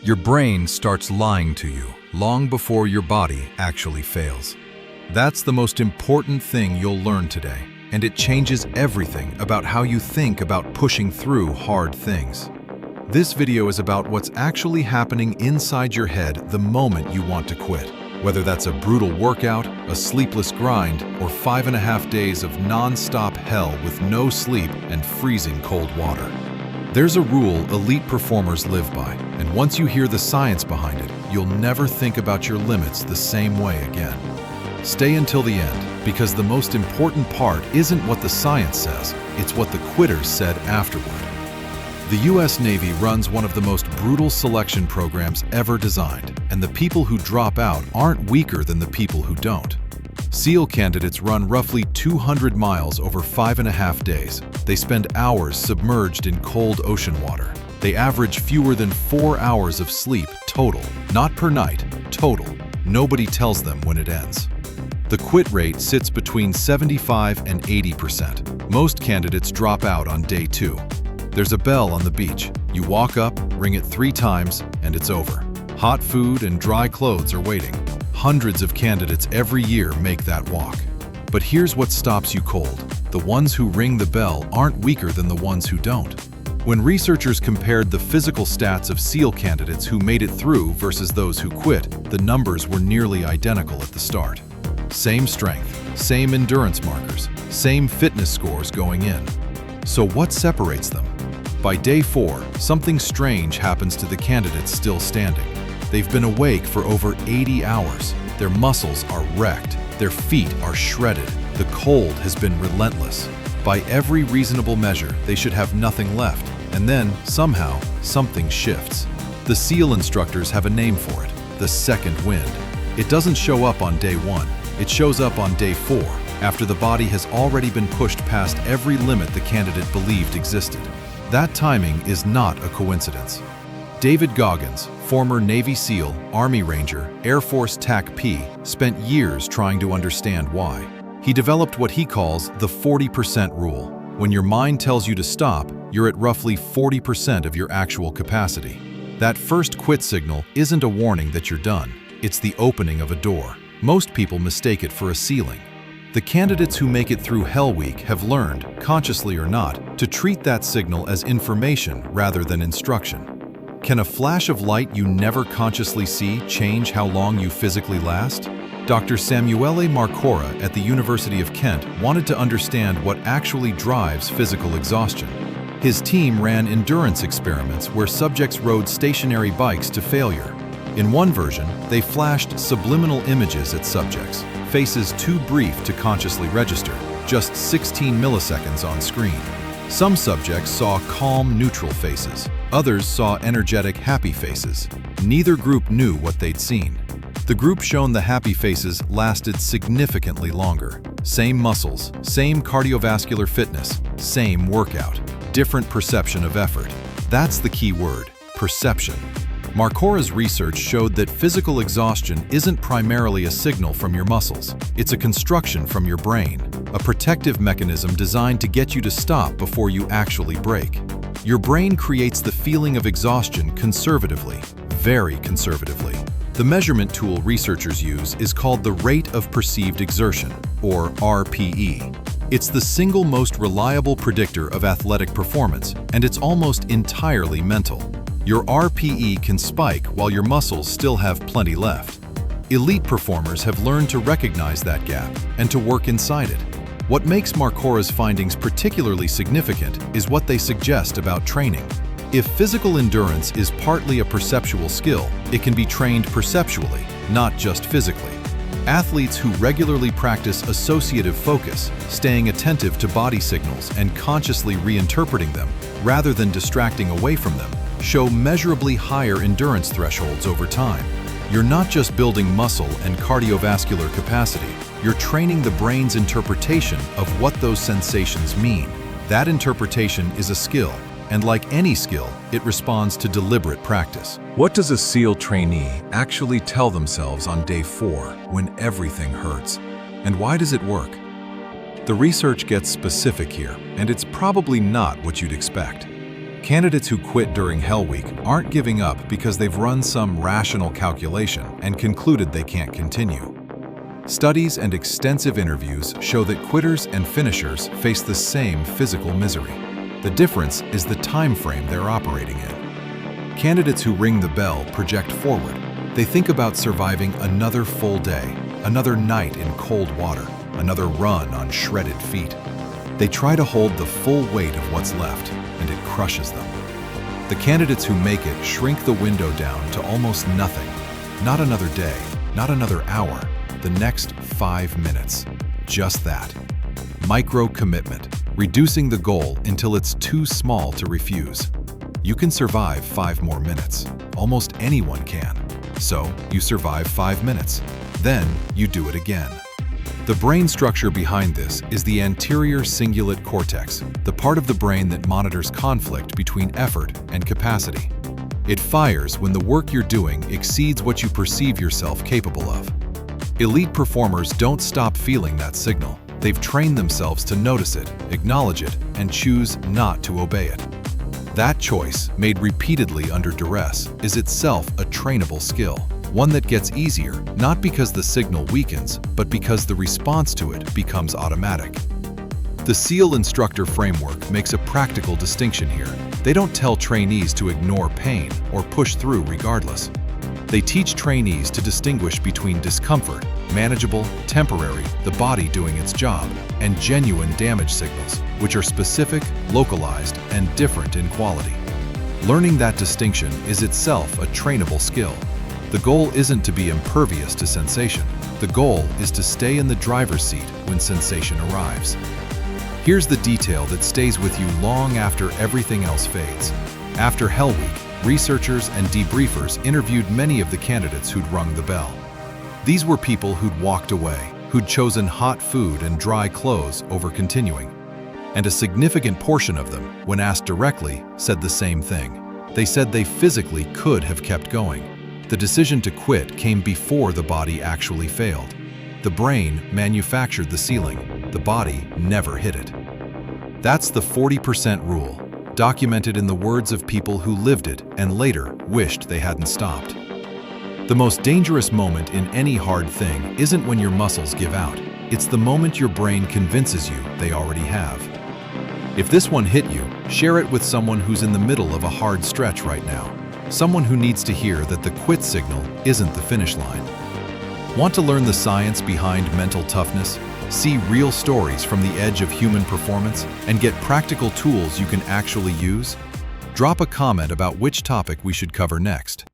Your brain starts lying to you long before your body actually fails. That's the most important thing you'll learn today, and it changes everything about how you think about pushing through hard things. This video is about what's actually happening inside your head the moment you want to quit. Whether that's a brutal workout, a sleepless grind, or 5.5 days of non-stop hell with no sleep and freezing cold water. There's a rule elite performers live by, and once you hear the science behind it, you'll never think about your limits the same way again. Stay until the end, because the most important part isn't what the science says, it's what the quitters said afterward. The US Navy runs one of the most brutal selection programs ever designed, and the people who drop out aren't weaker than the people who don't. SEAL candidates run roughly 200 miles over 5.5 days. They spend hours submerged in cold ocean water. They average fewer than 4 hours of sleep total, not per night, total. Nobody tells them when it ends. The quit rate sits between 75 and 80%. Most candidates drop out on day 2. There's a bell on the beach. You walk up, ring it 3 times, and it's over. Hot food and dry clothes are waiting. Hundreds of candidates every year make that walk. But here's what stops you cold. The ones who ring the bell aren't weaker than the ones who don't. When researchers compared the physical stats of SEAL candidates who made it through versus those who quit, the numbers were nearly identical at the start. Same strength, same endurance markers, same fitness scores going in. So what separates them? By day 4, something strange happens to the candidates still standing. They've been awake for over 80 hours. Their muscles are wrecked. Their feet are shredded. The cold has been relentless. By every reasonable measure, they should have nothing left. And then, somehow, something shifts. The SEAL instructors have a name for it, the second wind. It doesn't show up on day 1. It shows up on day 4, after the body has already been pushed past every limit the candidate believed existed. That timing is not a coincidence. David Goggins, former Navy SEAL, Army Ranger, Air Force TAC-P, spent years trying to understand why. He developed what he calls the 40% rule. When your mind tells you to stop, you're at roughly 40% of your actual capacity. That first quit signal isn't a warning that you're done. It's the opening of a door. Most people mistake it for a ceiling. The candidates who make it through Hell Week have learned, consciously or not, to treat that signal as information rather than instruction. Can a flash of light you never consciously see change how long you physically last? Dr. Samuele Marcora at the University of Kent wanted to understand what actually drives physical exhaustion. His team ran endurance experiments where subjects rode stationary bikes to failure. In one version, they flashed subliminal images at subjects, faces too brief to consciously register, just 16 milliseconds on screen. Some subjects saw calm, neutral faces. Others saw energetic, happy faces. Neither group knew what they'd seen. The group shown the happy faces lasted significantly longer. Same muscles, same cardiovascular fitness, same workout. Different perception of effort. That's the key word, perception. Marcora's research showed that physical exhaustion isn't primarily a signal from your muscles. It's a construction from your brain, a protective mechanism designed to get you to stop before you actually break. Your brain creates the feeling of exhaustion conservatively, very conservatively. The measurement tool researchers use is called the rate of perceived exertion, or RPE. It's the single most reliable predictor of athletic performance, and it's almost entirely mental. Your RPE can spike while your muscles still have plenty left. Elite performers have learned to recognize that gap and to work inside it. What makes Marcora's findings particularly significant is what they suggest about training. If physical endurance is partly a perceptual skill, it can be trained perceptually, not just physically. Athletes who regularly practice associative focus, staying attentive to body signals and consciously reinterpreting them, rather than distracting away from them, show measurably higher endurance thresholds over time. You're not just building muscle and cardiovascular capacity, you're training the brain's interpretation of what those sensations mean. That interpretation is a skill, and like any skill, it responds to deliberate practice. What does a SEAL trainee actually tell themselves on day 4 when everything hurts? And why does it work? The research gets specific here, and it's probably not what you'd expect. Candidates who quit during Hell Week aren't giving up because they've run some rational calculation and concluded they can't continue. Studies and extensive interviews show that quitters and finishers face the same physical misery. The difference is the time frame they're operating in. Candidates who ring the bell project forward. They think about surviving another full day, another night in cold water, another run on shredded feet. They try to hold the full weight of what's left, and it crushes them. The candidates who make it shrink the window down to almost nothing. Not another day, not another hour, the next 5 minutes. Just that. Micro-commitment, reducing the goal until it's too small to refuse. You can survive 5 more minutes. Almost anyone can. So, you survive 5 minutes. Then, you do it again. The brain structure behind this is the anterior cingulate cortex, the part of the brain that monitors conflict between effort and capacity. It fires when the work you're doing exceeds what you perceive yourself capable of. Elite performers don't stop feeling that signal. They've trained themselves to notice it, acknowledge it, and choose not to obey it. That choice, made repeatedly under duress, is itself a trainable skill. One that gets easier, not because the signal weakens, but because the response to it becomes automatic. The SEAL instructor framework makes a practical distinction here. They don't tell trainees to ignore pain or push through regardless. They teach trainees to distinguish between discomfort, manageable, temporary, the body doing its job, and genuine damage signals, which are specific, localized, and different in quality. Learning that distinction is itself a trainable skill. The goal isn't to be impervious to sensation. The goal is to stay in the driver's seat when sensation arrives. Here's the detail that stays with you long after everything else fades. After Hell Week, researchers and debriefers interviewed many of the candidates who'd rung the bell. These were people who'd walked away, who'd chosen hot food and dry clothes over continuing. And a significant portion of them, when asked directly, said the same thing. They said they physically could have kept going. The decision to quit came before the body actually failed. The brain manufactured the ceiling. The body never hit it. That's the 40% rule, documented in the words of people who lived it and later wished they hadn't stopped. The most dangerous moment in any hard thing isn't when your muscles give out. It's the moment your brain convinces you they already have. If this one hit you, share it with someone who's in the middle of a hard stretch right now. Someone who needs to hear that the quit signal isn't the finish line. Want to learn the science behind mental toughness? See real stories from the edge of human performance and get practical tools you can actually use? Drop a comment about which topic we should cover next.